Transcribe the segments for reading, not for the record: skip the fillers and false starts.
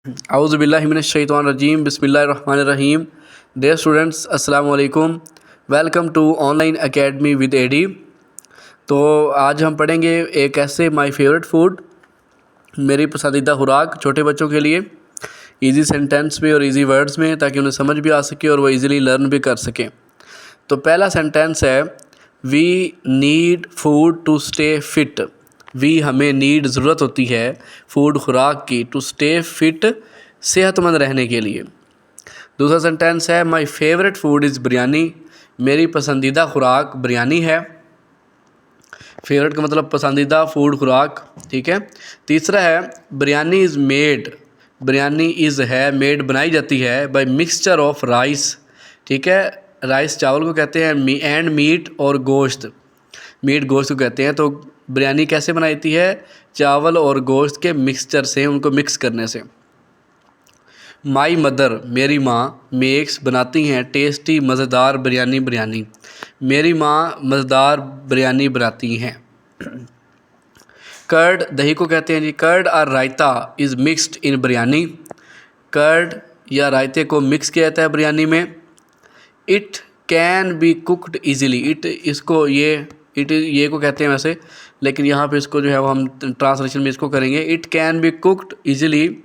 औज़ुबिल्लाहिमिनश्शैतानिर्रजीम बिस्मिल्लाहिर्रहमानिर्रहीम। Dear students, अस्सलाम वालेकुम। Welcome to online academy with AD. तो आज हम पढ़ेंगे एक ऐसे माय फेवरेट फूड, मेरी पसंदीदा खुराक, छोटे बच्चों के लिए इजी सेंटेंस में और इजी वर्ड्स में, ताकि उन्हें समझ भी आ सके और वो इजीली लर्न भी कर सकें। तो पहला सेंटेंस है, we need food to stay fit. We हमें नीड ज़रूरत होती है फूड खुराक की, टू स्टे फिट सेहतमंद रहने के लिए। दूसरा सेंटेंस है, my favourite food is biryani. मेरी पसंदीदा खुराक बिरयानी है। फेवरेट का मतलब पसंदीदा फूड खुराक, ठीक है। तीसरा है, biryani is made. Biryani is है, मेड बनाई जाती है बाय मिक्सचर ऑफ राइस, ठीक है। राइस चावल को कहते हैं, एंड मीट और गोश्त, मीट गोश्त को कहते हैं। तो बिरयानी कैसे बनाई जाती है? चावल और गोश्त के मिक्सचर से, उनको मिक्स करने से। माई मदर, मेरी माँ, मेक्स बनाती हैं टेस्टी मज़ेदार बिरयानी। मेरी माँ मज़ेदार बिरयानी बनाती हैं। कर्ड, दही को कहते हैं जी। कर्ड और raita is mixed in biryani. Curd या रायते को मिक्स किया जाता है बिरयानी में। It can be cooked easily. ये को कहते हैं वैसे, लेकिन यहाँ पे इसको जो है वो हम ट्रांसलेशन में इसको करेंगे, it can be cooked easily.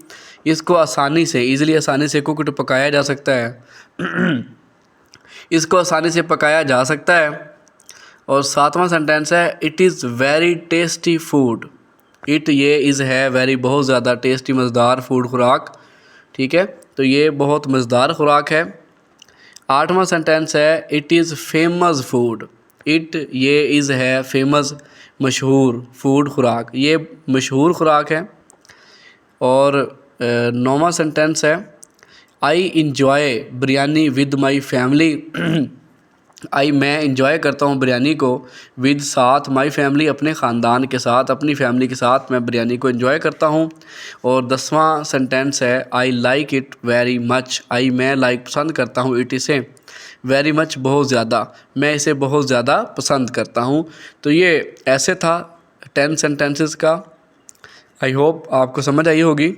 इसको आसानी से कुकड पकाया जा सकता है। इसको आसानी से पकाया जा सकता है। और सातवां सेंटेंस है, it is very tasty food. It ये इज़ है, वेरी बहुत ज़्यादा, टेस्टी मज़ेदार, फूड खुराक, ठीक है। तो ये बहुत मज़ेदार खुराक है। आठवां सेंटेंस है, it is famous food. It ये इज़ है, फेमस मशहूर, फूड खुराक, ये मशहूर खुराक है। और नौवां सेंटेंस है, I enjoy biryani with my family. मैं इंजॉय करता हूँ बिरयानी को, विद साथ, माई फैमिली अपने ख़ानदान के साथ, अपनी फैमिली के साथ मैं बिरयानी को इंजॉय करता हूँ। और 10वां सेंटेंस है, I like it very much. मैं लाइक पसंद करता हूँ, इट इसे, वेरी मच बहुत ज़्यादा, मैं इसे बहुत ज़्यादा पसंद करता हूँ। तो ये ऐसे था 10 सेंटेंसेस का। आई होप आपको समझ आई होगी।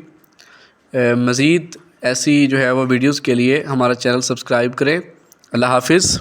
मज़ीद ऐसी जो है वो वीडियोज़ के लिए हमारा चैनल सब्सक्राइब करें। अल्लाह हाफिज़।